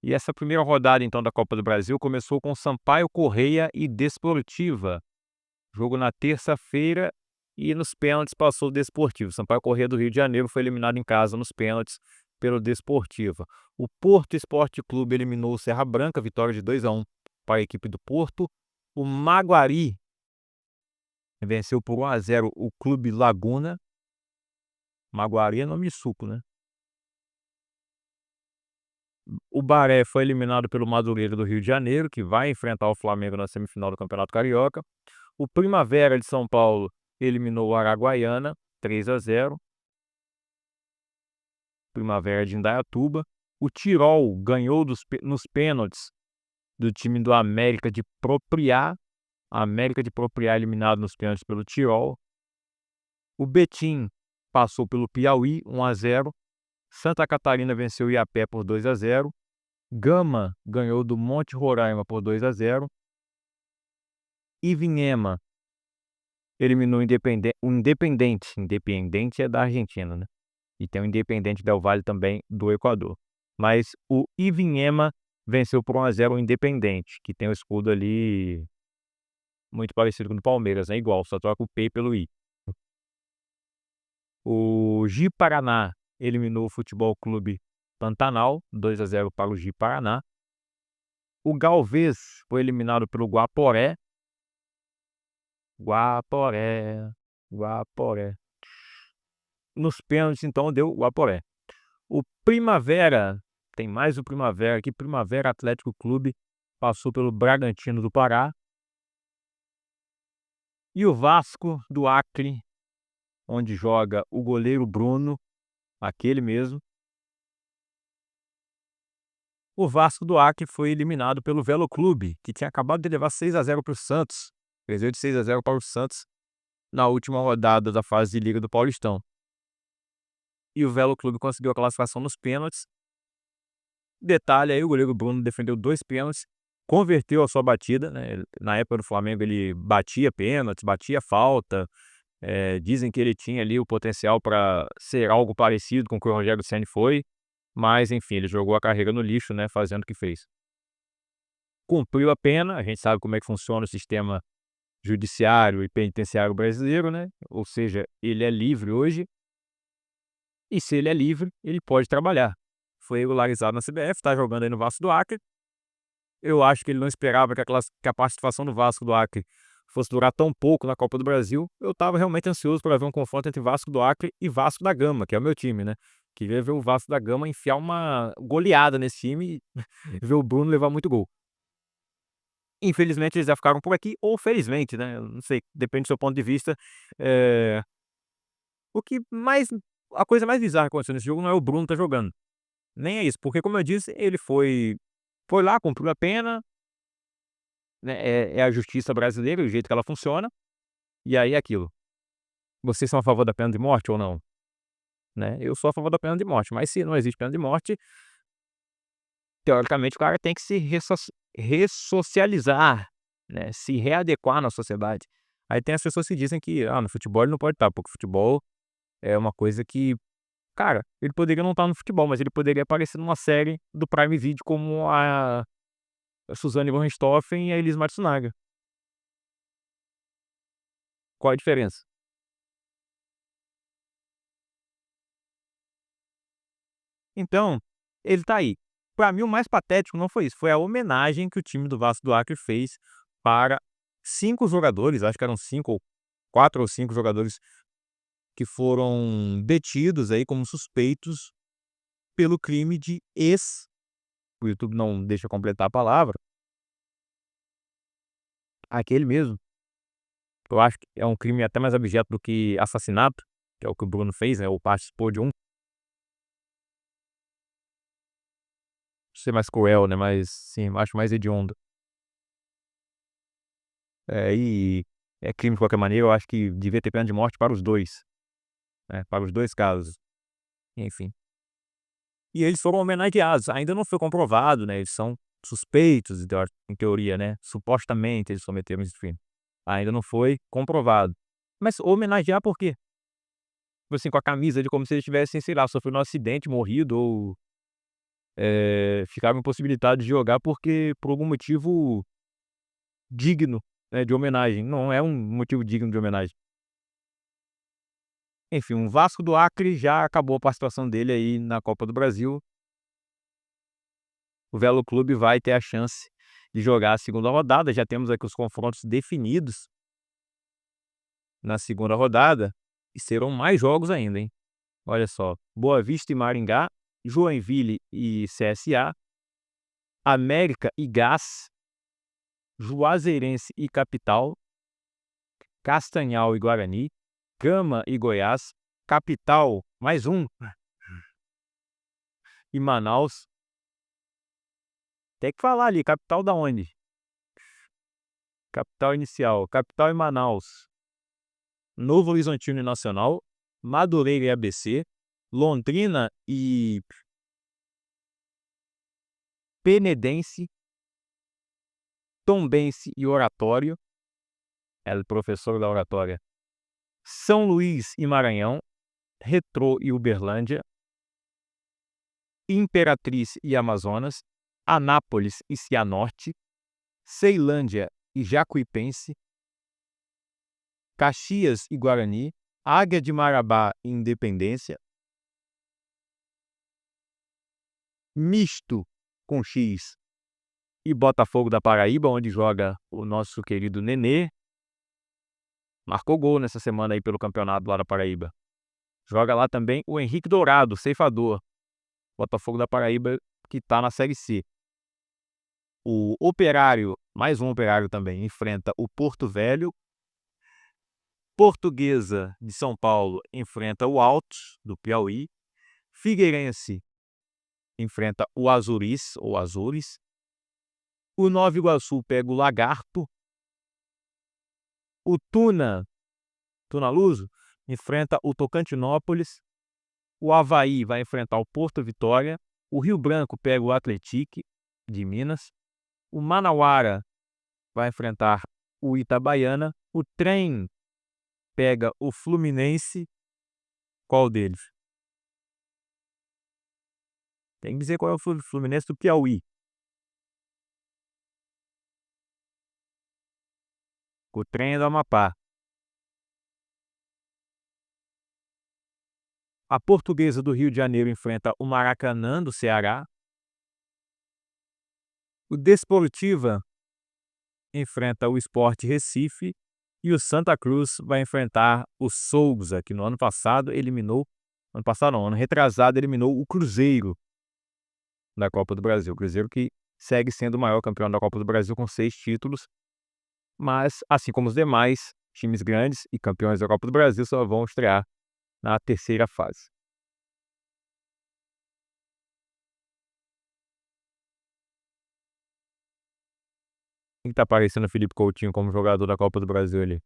E essa primeira rodada, então, da Copa do Brasil começou com Sampaio Corrêa e Desportiva. Jogo na terça-feira e nos pênaltis passou o Desportivo. Sampaio Corrêa do Rio de Janeiro foi eliminado em casa nos pênaltis pelo Desportiva. O Porto Esporte Clube eliminou o Serra Branca, vitória de 2-1 para a equipe do Porto. O Maguari venceu por 1-0 o Clube Laguna. Maguari é nome de suco, né? O Baré foi eliminado pelo Madureira do Rio de Janeiro, que vai enfrentar o Flamengo na semifinal do Campeonato Carioca. O Primavera de São Paulo eliminou o Araguaiana, 3-0. Primavera de Indaiatuba. O Tirol ganhou nos pênaltis do time do América de Propriá. América de Propriá eliminado nos pênaltis pelo Tirol. O Betim passou pelo Piauí, 1-0. Santa Catarina venceu o Iapé por 2-0. Gama ganhou do Monte Roraima por 2-0. Ivinhema eliminou o Independente. Independente é da Argentina, né? E tem o Independente Del Valle também do Equador. Mas o Ivinhema venceu por 1-0 o Independente, que tem o escudo ali muito parecido com o do Palmeiras, né? Igual, só troca o P pelo I. O Ji-Paraná eliminou o Futebol Clube Pantanal, 2-0 para o Ji-Paraná. O Galvez foi eliminado pelo Guaporé. Guaporé. Nos pênaltis, então, deu Guaporé. O Primavera, tem mais o Primavera aqui, Primavera Atlético Clube, passou pelo Bragantino do Pará. E o Vasco do Acre, onde joga o goleiro Bruno, aquele mesmo. O Vasco do Acre foi eliminado pelo Velo Clube, que tinha acabado de levar 6-0 para o Santos. Perdeu de 6-0 para o Santos na última rodada da fase de Liga do Paulistão. E o Velo Clube conseguiu a classificação nos pênaltis. Detalhe aí, o goleiro Bruno defendeu 2 pênaltis, converteu a sua batida, né? Na época do Flamengo ele batia pênaltis, batia falta. Dizem que ele tinha ali o potencial para ser algo parecido com o que o Rogério Ceni foi, mas enfim, ele jogou a carreira no lixo, né, fazendo o que fez. Cumpriu a pena, a gente sabe como é que funciona o sistema judiciário e penitenciário brasileiro, né? Ou seja, ele é livre hoje, e se ele é livre, ele pode trabalhar. Foi regularizado na CBF, está jogando aí no Vasco do Acre. Eu acho que ele não esperava que a participação do Vasco do Acre fosse durar tão pouco na Copa do Brasil. Eu estava realmente ansioso para ver um confronto entre Vasco do Acre e Vasco da Gama, que é o meu time, né? Queria ver o Vasco da Gama enfiar uma goleada nesse time e ver o Bruno levar muito gol. Infelizmente eles já ficaram por aqui, ou felizmente, né? Eu não sei, depende do seu ponto de vista. Eh, o que mais A coisa mais bizarra que aconteceu nesse jogo não é o Bruno tá jogando, nem é isso, porque como eu disse, ele foi lá, cumpriu a pena, né, é a justiça brasileira, o jeito que ela funciona, e aí é aquilo. Vocês são a favor da pena de morte ou não? Né? Eu sou a favor da pena de morte, mas se não existe pena de morte, teoricamente o cara tem que se ressocializar, né? Se readequar na sociedade. Aí tem as pessoas que dizem que no futebol ele não pode estar, porque o futebol é uma coisa que, cara, ele poderia não estar no futebol, mas ele poderia aparecer numa série do Prime Video como a Suzane von Richthofen e a Elis Matsunaga. Qual a diferença? Então, ele tá aí. Pra mim, o mais patético não foi isso, foi a homenagem que o time do Vasco do Acre fez para 5 jogadores, acho que eram 5 ou 4 ou 5 jogadores que foram detidos aí como suspeitos pelo crime de o YouTube não deixa eu completar a palavra, aquele mesmo. Eu acho que é um crime até mais abjeto do que assassinato, que é o que o Bruno fez, né, ou participou de um. Ser mais cruel, né, mas sim, acho mais hediondo. E é crime de qualquer maneira, eu acho que devia ter pena de morte para os 2, né, para os 2 casos, enfim. E eles foram homenageados, ainda não foi comprovado, né, eles são suspeitos em teoria, né, supostamente eles cometeram esse crime. Ainda não foi comprovado. Mas homenagear por quê? Tipo assim, com a camisa de como se eles tivessem, sei lá, sofrido um acidente, morrido ou ficaram impossibilitados de jogar porque por algum motivo digno, né, de homenagem. Não é um motivo digno de homenagem. Enfim, o Vasco do Acre já acabou a participação dele aí na Copa do Brasil. O Velo Clube vai ter a chance de jogar a segunda rodada. Já temos aqui os confrontos definidos na segunda rodada e serão mais jogos ainda, hein. Olha só, Boa Vista e Maringá, Joinville e CSA, América e Gás, Juazeirense e Capital, Castanhal e Guarani, Gama e Goiás, Capital, mais um, e Manaus. Tem que falar ali, capital da onde? Capital inicial, Capital e Manaus, Novo Horizontino e Nacional, Madureira e ABC, Londrina e Penedense, Tombense e Oratório, o professor da Oratória, São Luís e Maranhão, Retrô e Uberlândia, Imperatriz e Amazonas, Anápolis e Cianorte, Ceilândia e Jacuipense, Caxias e Guarani, Águia de Marabá e Independência, Misto com X e Botafogo da Paraíba, onde joga o nosso querido Nenê. Marcou gol nessa semana aí pelo campeonato lá da Paraíba. Joga lá também o Henrique Dourado, ceifador. Botafogo da Paraíba, que tá na Série C. O Operário, mais um Operário também, enfrenta o Porto Velho. Portuguesa de São Paulo enfrenta o Altos, do Piauí. Figueirense enfrenta o Azuris, ou Azures. O Nova Iguaçu pega o Lagarto. O Tunaluso, enfrenta o Tocantinópolis. O Avaí vai enfrentar o Porto Vitória. O Rio Branco pega o Atlético de Minas. O Manauara vai enfrentar o Itabaiana. O Trem pega o Fluminense. Qual deles? Tem que dizer qual é o Fluminense do Piauí. O Trem é do Amapá. A Portuguesa do Rio de Janeiro enfrenta o Maracanã do Ceará. O Desportiva enfrenta o Sport Recife. E o Santa Cruz vai enfrentar o Souza, que no ano passado eliminou... Ano passado não, ano retrasado eliminou o Cruzeiro da Copa do Brasil. O Cruzeiro que segue sendo o maior campeão da Copa do Brasil com 6 títulos. Mas, assim como os demais times grandes e campeões da Copa do Brasil, só vão estrear na terceira fase. Quem está aparecendo o Felipe Coutinho como jogador da Copa do Brasil ali?